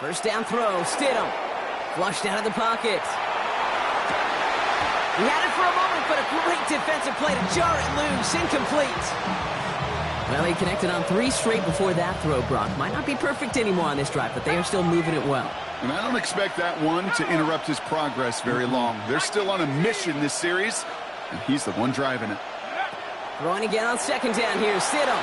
First down throw, Stidham. Flushed out of the pocket. He had it for a moment, but a great defensive play to jar it loose. Incomplete. Well, he connected on 3 straight before that throw, Brock. Might not be perfect anymore on this drive, but they are still moving it well. And I don't expect that one to interrupt his progress very long. They're still on a mission this series, and he's the one driving it. Throwing again on second down here. Stidham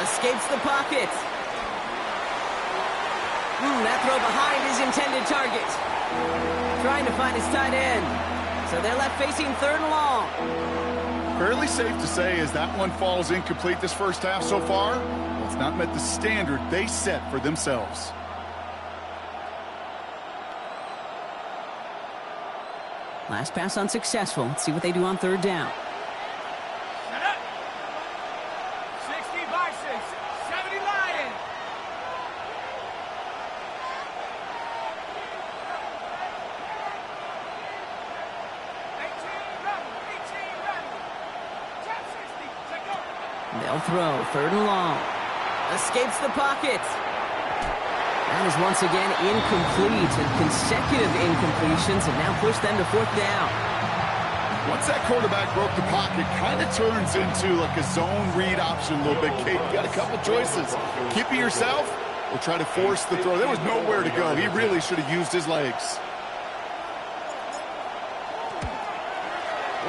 escapes the pocket. That throw behind his intended target. Trying to find his tight end. So they're left facing third and long. Fairly safe to say as that one falls incomplete this first half so far, well, it's not met the standard they set for themselves. Last pass unsuccessful. Let's see what they do on third down. Set up. 60 Vikings, 70 Lions. They'll throw. Third and long. Escapes the pocket. That is once again incomplete, and consecutive incompletions have now pushed them to fourth down. Once that quarterback broke the pocket, kind of turns into like a zone read option a little bit. Kate, you got a couple choices. Keep it yourself or try to force the throw. There was nowhere to go. He really should have used his legs.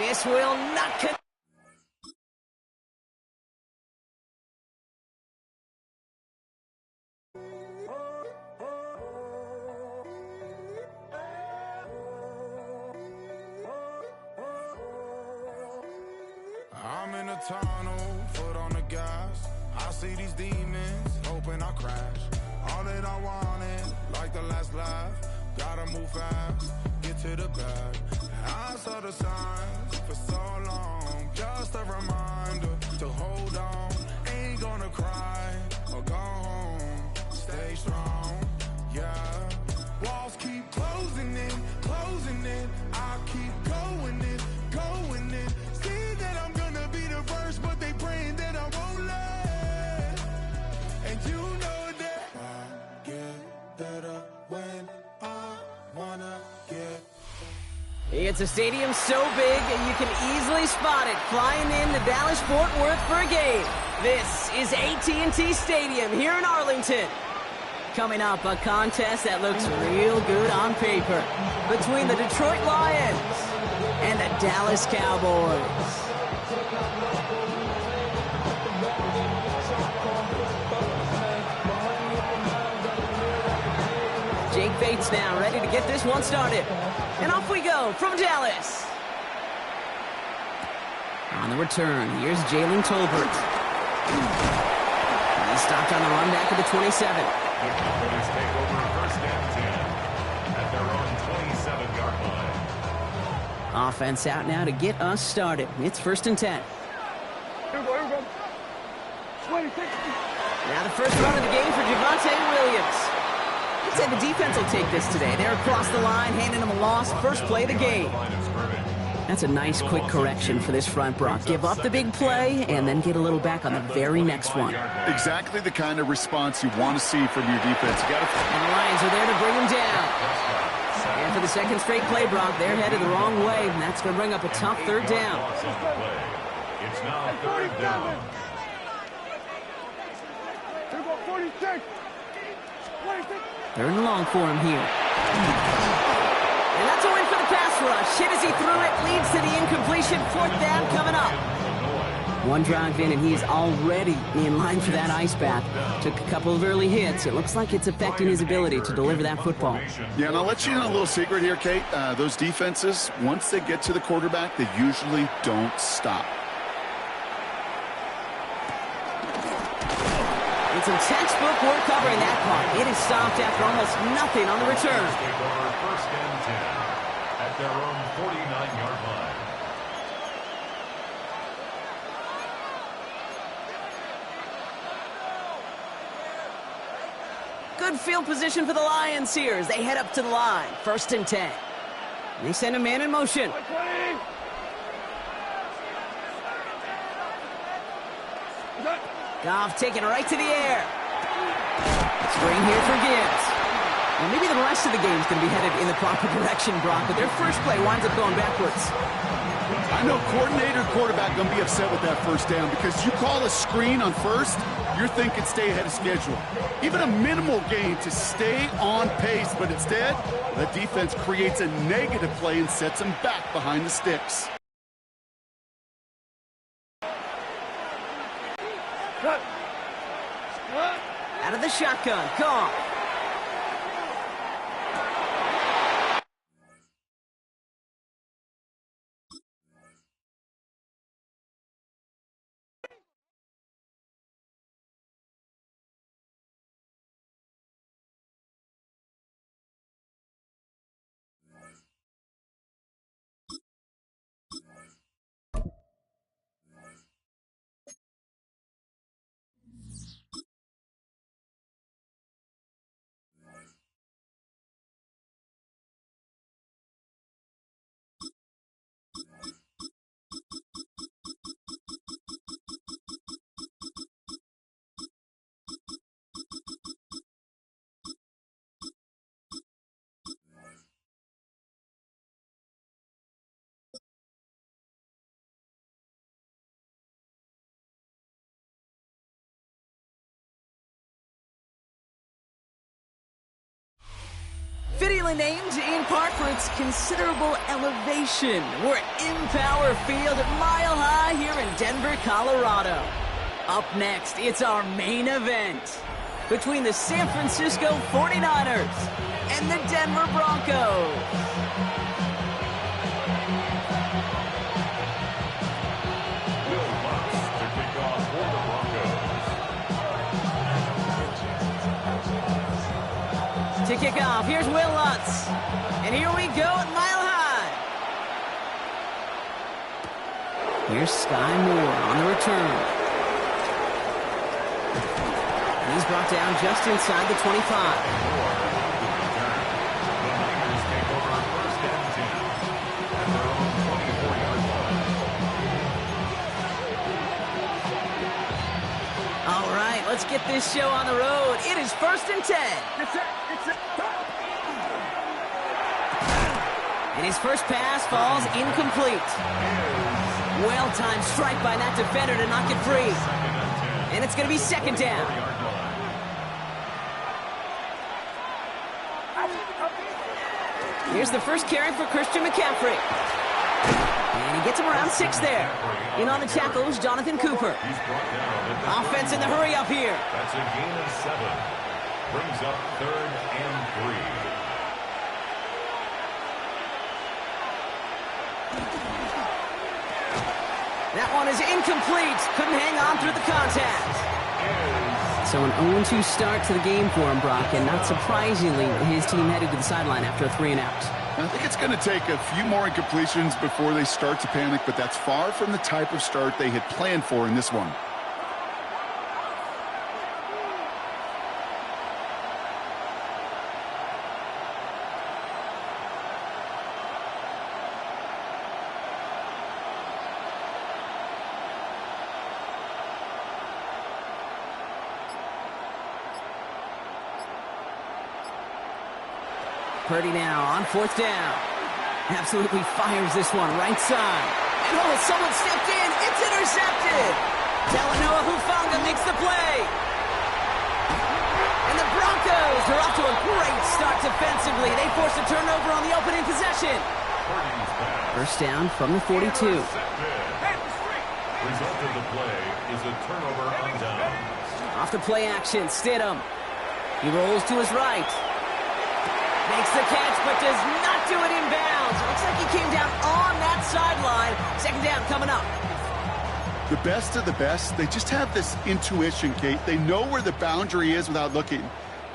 This will not connect. I'm in a tunnel, foot on the gas. I see these demons, hoping I crash. All that I wanted, like the last laugh. Gotta move fast, get to the bag. I saw the signs for so long. Just a reminder to hold on. Ain't gonna cry or go home. Stay strong, yeah. Walls keep closing in, closing in. I keep going in, going in. See that I'm gonna be the first, but they praying that I won't let. And you know that I get better when I wanna get. It's a stadium so big you can easily spot it flying in to Dallas-Fort Worth for a game. This is AT&T Stadium here in Arlington. Coming up, a contest that looks real good on paper between the Detroit Lions and the Dallas Cowboys. Jake Bates now ready to get this one started. And off we go from Dallas. On the return, here's Jalen Tolbert. He's stopped on the run back at the 27. The Cowboys take over first and 10 at their own 27-yard line. Offense out now to get us started. It's first and 10. Here we go. 26. Now the first run of the game for Javonte Williams. I'd say the defense will take this today. They're across the line, handing them a loss. First play of the game. That's a nice quick correction for this front, Brock. Give up the big play and then get a little back on the very next one. Exactly the kind of response you want to see from your defense. You gotta... And the Lions are there to bring him down. And for the second straight play, Brock, they're headed the wrong way, and that's going to bring up a tough third down. It's now third down. Here we go, 46. 26. Third and long for him here. And that's a win for the pass rush. Hit as he threw it, leads to the incompletion. Fourth down coming up. One drive in, and he's already in line for that ice bath. Took a couple of early hits. It looks like it's affecting his ability to deliver that football. Yeah, and I'll let you in on a little secret here, Kate. Those defenses, once they get to the quarterback, they usually don't stop. It's some textbook work covering that part. It is stopped after almost nothing on the return. Take over first and 10 at their own 49-yard line. Good field position for the Lions here as they head up to the line. First and 10. And they send a man in motion. Goff taking it right to the air. Screen here for Gibbs. And maybe the rest of the game is going to be headed in the proper direction, Brock, but their first play winds up going backwards. I know coordinator quarterback going to be upset with that first down because you call a screen on first, you're thinking stay ahead of schedule. Even a minimal gain to stay on pace, but instead, the defense creates a negative play and sets them back behind the sticks. Out of the shotgun, Goff. Fittingly named in part for its considerable elevation. We're in Power Field at Mile High here in Denver, Colorado. Up next, it's our main event between the San Francisco 49ers and the Denver Broncos. To kick off, here's Will Lutz. And here we go at Mile High. Here's Sky Moore on the return. And he's brought down just inside the 25. Let's get this show on the road. It is 1st and 10. And his first pass falls incomplete. Well-timed strike by that defender to knock it free. And it's going to be 2nd down. Here's the first carry for Christian McCaffrey. And he gets him around 6 there. In on the tackles, Jonathan Cooper. Offense in the hurry up here. That's a gain of 7. Brings up 3rd and 3. That one is incomplete. Couldn't hang on through the contact. So an 0-2 start to the game for him, Brock, and not surprisingly, his team headed to the sideline after a 3-and-out. I think it's going to take a few more incompletions before they start to panic, but that's far from the type of start they had planned for in this one. Purdy now on 4th down. Absolutely fires this one right side. And oh, someone stepped in. It's intercepted. Talanoa Hufanga makes the play. And the Broncos are off to a great start defensively. They force a turnover on the opening possession. First down from the 42. Result of the play is a turnover on down. Off the play action, Stidham. He rolls to his right. Makes the catch, but does not do it in bounds. Looks like he came down on that sideline. 2nd down coming up. The best of the best, they just have this intuition, Kate. They know where the boundary is without looking.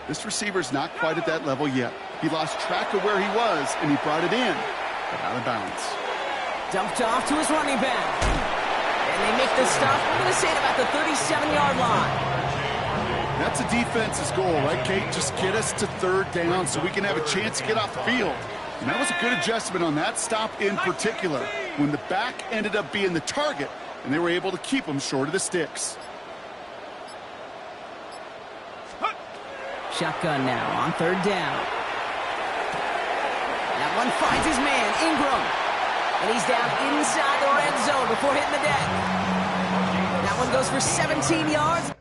This receiver's not quite at that level yet. He lost track of where he was, and he brought it in, but out of bounds. Dumped off to his running back. And they make the stop, we're going to say, at about the 37-yard line. That's a defense's goal, right, Kate? Just get us to 3rd down so we can have a chance to get off the field. And that was a good adjustment on that stop in particular, when the back ended up being the target, and they were able to keep him short of the sticks. Shotgun now on third down. That one finds his man, Ingram. And he's down inside the red zone before hitting the deck. That one goes for 17 yards.